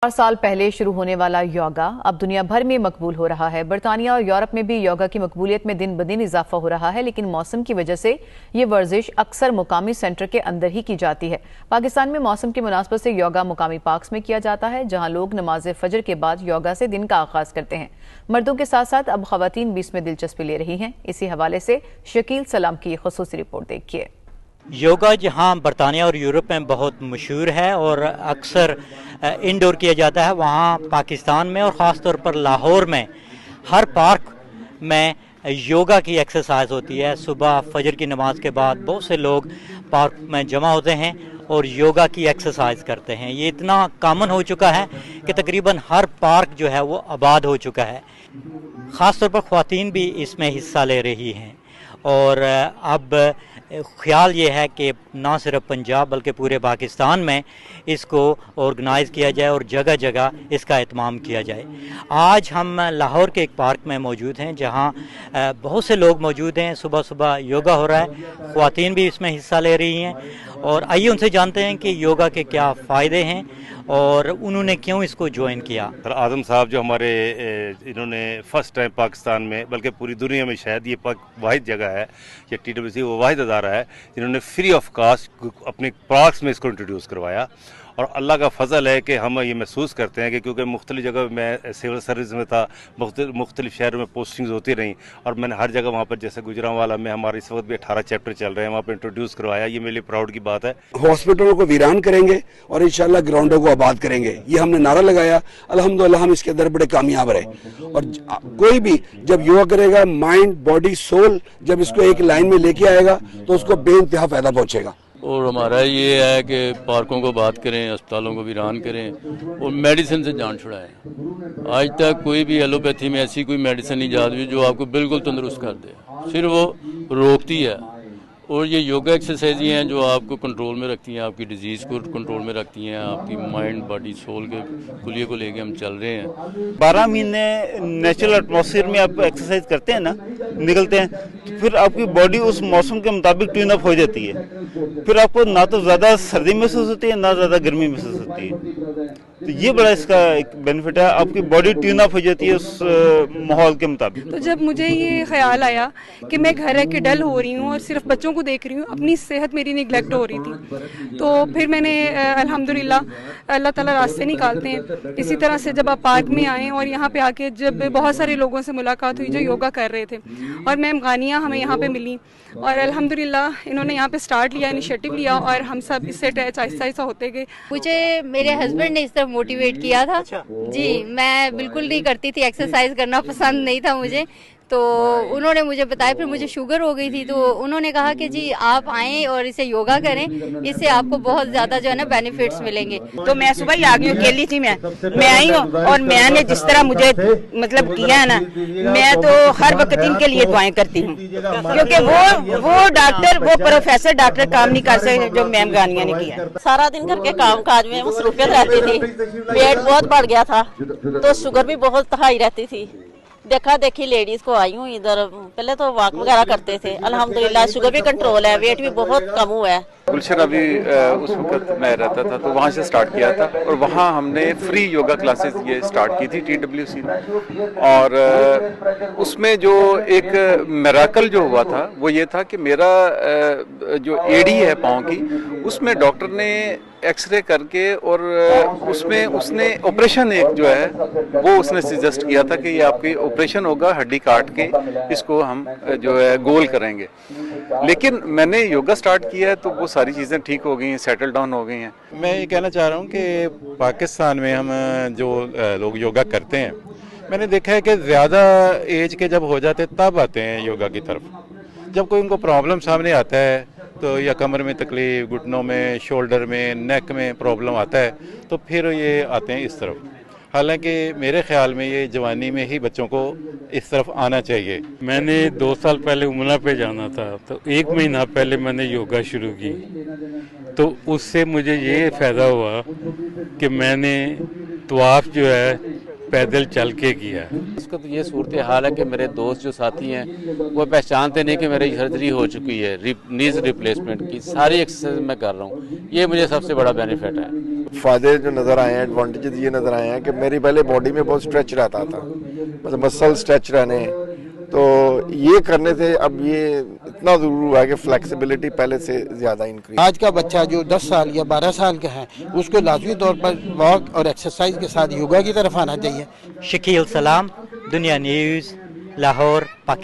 4 साल पहले शुरू होने वाला योगा अब दुनिया भर में मकबूल हो रहा है। बरतानिया और यूरोप में भी योगा की मकबूलियत में दिन ब दिन इजाफा हो रहा है, लेकिन मौसम की वजह से ये वर्जिश अक्सर मुकामी सेंटर के अंदर ही की जाती है। पाकिस्तान में मौसम की मुनासबत से योगा मुकामी पार्क्स में किया जाता है, जहां लोग नमाज फजर के बाद योगा से दिन का आगाज करते हैं। मर्दों के साथ साथ अब खवातीन भी इसमें दिलचस्पी ले रही हैं। इसी हवाले से शकील सलाम की खुसूसी रिपोर्ट देखिए। योगा जहां बरतानिया और यूरोप में बहुत मशहूर है और अक्सर इंडोर किया जाता है, वहां पाकिस्तान में और ख़ास तौर पर लाहौर में हर पार्क में योगा की एक्सरसाइज होती है। सुबह फजर की नमाज के बाद बहुत से लोग पार्क में जमा होते हैं और योगा की एक्सरसाइज करते हैं। ये इतना कॉमन हो चुका है कि तकरीबन हर पार्क जो है वो आबाद हो चुका है। ख़ास तौर पर ख़वातीन भी इसमें हिस्सा ले रही हैं और अब ख्याल ये है कि ना सिर्फ पंजाब बल्कि पूरे पाकिस्तान में इसको ऑर्गेनाइज़ किया जाए और जगह जगह इसका एहतमाम किया जाए। आज हम लाहौर के एक पार्क में मौजूद हैं, जहां बहुत से लोग मौजूद हैं। सुबह सुबह योगा हो रहा है, ख़वातीन भी इसमें हिस्सा ले रही हैं और आइए उनसे जानते हैं कि योगा के क्या फ़ायदे हैं और उन्होंने क्यों इसको ज्वाइन किया। आज़म साहब जो हमारे इन्होंने फर्स्ट टाइम पाकिस्तान में बल्कि पूरी दुनिया में शायद ये वाहिद जगह है कि TWC वो वाहिद अदारा है जिन्होंने फ्री ऑफ कास्ट अपने पार्क्स में इसको इंट्रोड्यूस करवाया। और अल्लाह का फजल है कि हम ये महसूस करते हैं कि क्योंकि मुख्तलिफ जगह मैं सिविल सर्विस में था, मुख्तलिफ शहरों में पोस्टिंग्स होती रहीं और मैंने हर जगह वहाँ पर जैसे गुजरांवाला में हमारे इस वक्त भी 18 चैप्टर चल रहे हैं, वहाँ पर इंट्रोड्यूस करवाया। ये मेरे लिए प्राउड की बात है। हॉस्पिटलों को वीरान करेंगे और इंशाल्लाह ग्राउंडों को आबाद करेंगे, ये हमने नारा लगाया। अल्हम्दुलिल्लाह हम इसके अंदर बड़े कामयाब रहे। और कोई भी जब योगा करेगा, माइंड बॉडी सोल जब इसको एक लाइन में लेके आएगा तो उसको बेइंतहा फायदा पहुंचेगा। और हमारा ये है कि पार्कों को बात करें, अस्पतालों को वीरान करें और मेडिसिन से जान छुड़ाएं। आज तक कोई भी एलोपैथी में ऐसी कोई मेडिसिन ईजाद हुई जो आपको बिल्कुल तंदुरुस्त कर दे, सिर्फ वो रोकती है। और ये योगा एक्सरसाइज हैं जो आपको कंट्रोल में रखती हैं, आपकी डिजीज़ को कंट्रोल में रखती हैं, आपकी माइंड बॉडी सोल के खुलिये को लेके हम चल रहे हैं। 12 महीने नेचुरल एटमॉस्फेयर में आप एक्सरसाइज करते हैं ना, निकलते हैं, तो फिर आपकी बॉडी उस मौसम के मुताबिक ट्यून अप हो जाती है। फिर आपको ना तो ज़्यादा सर्दी महसूस होती है ना ज़्यादा गर्मी महसूस होती है। तो ये बड़ा इसका एक बेनिफिट है, आपकी बॉडी ट्यून अप हो जाती है उस माहौल के मुताबिक। तो जब मुझे ये ख्याल आया कि मैं घर रह के डल हो रही हूँ और सिर्फ बच्चों को देख रही हूँ, अपनी सेहत मेरी निगलेक्ट हो रही थी, तो फिर मैंने अल्हम्दुलिल्लाह अल्लाह ताला रास्ते निकालते हैं। इसी तरह से जब आप पार्क में आए और यहाँ पे आके जब बहुत सारे लोगों से मुलाकात हुई जो योगा कर रहे थे और मैम गानिया हमें यहाँ पे मिली और अल्हम्दुलिल्लाह इन्होंने यहाँ पे स्टार्ट लिया, इनिशिएटिव लिया और हम सब इससे अटैच आहिस्ता आहिस्ता होते गए। मुझे मेरे हस्बैंड ने इस तरफ मोटिवेट किया था। जी, मैं बिल्कुल नहीं करती थी, एक्सरसाइज करना पसंद नहीं था मुझे, तो उन्होंने मुझे बताया। फिर मुझे शुगर हो गई थी तो उन्होंने कहा कि जी आप आएँ और इसे योगा करें, इससे आपको बहुत ज़्यादा जो है ना बेनिफिट्स मिलेंगे। तो मैं सुबह ही आ गई, अकेली थी मैं आई हूँ और मैंने जिस तरह मुझे मतलब किया है ना, मैं तो हर वक्त इनके लिए दुआएं करती हूँ, क्योंकि वो डॉक्टर, वो प्रोफेसर डॉक्टर काम नहीं कर सकते जो मैम गानिया ने किया। सारा दिन घर के काम काज में मसरूफियत रहती थी, वेट बहुत बढ़ गया था तो शुगर भी बहुत हाई रहती थी। देखा देखी लेडीज को आई हूँ इधर, पहले तो वॉक वगैरह करते थे, अल्हम्दुलिल्लाह शुगर भी कंट्रोल है, वेट भी बहुत कम हुआ है। गुलशन अभी उस वक्त मैं रहता था तो वहाँ से स्टार्ट किया था और वहाँ हमने फ्री योगा क्लासेस ये स्टार्ट की थी TWC ने। और उसमें जो एक मिरेकल जो हुआ था वो ये था कि मेरा जो एड़ी है पाँव की, उसमें डॉक्टर ने एक्सरे करके और उसमें उसने ऑपरेशन एक जो है वो उसने सजेस्ट किया था कि ये आपकी ऑपरेशन होगा, हड्डी काट के इसको हम जो है गोल करेंगे। लेकिन मैंने योगा स्टार्ट किया है तो वो सारी चीज़ें ठीक हो गई हैं, सेटल डाउन हो गई हैं। मैं ये कहना चाह रहा हूँ कि पाकिस्तान में हम जो लोग योगा करते हैं, मैंने देखा है कि ज़्यादा एज के जब हो जाते तब आते हैं योगा की तरफ। जब कोई उनको प्रॉब्लम सामने आता है तो या कमर में तकलीफ, घुटनों में, शोल्डर में, नेक में प्रॉब्लम आता है तो फिर ये आते हैं इस तरफ। हालांकि मेरे ख्याल में ये जवानी में ही बच्चों को इस तरफ आना चाहिए। मैंने 2 साल पहले उमरा पे जाना था तो 1 महीना पहले मैंने योगा शुरू की, तो उससे मुझे ये फ़ायदा हुआ कि मैंने तवाफ जो है पैदल चल के किया। उसका तो ये सूरत हाल है कि मेरे दोस्त जो साथी हैं वो पहचानते नहीं कि मेरी सर्जरी हो चुकी है, नीज रिप्लेसमेंट की सारी एक्सरसाइज मैं कर रहा हूँ। ये मुझे सबसे बड़ा बेनिफिट है। फ़ायदे जो नज़र आए हैं, एडवांटेजेस ये नज़र आए हैं कि मेरी पहले बॉडी में बहुत स्ट्रेच रहता था, मतलब मसल स्ट्रेच रहने, तो ये करने से अब ये इतना ज़रूर हुआ है कि फ्लेक्सिबिलिटी पहले से ज़्यादा इंक्रीज। आज का बच्चा जो 10 साल या 12 साल का है उसको लाजमी तौर पर वॉक और एक्सरसाइज के साथ योगा की तरफ आना चाहिए। शकील सलाम, दुनिया न्यूज़, लाहौर, पाकिस्तान।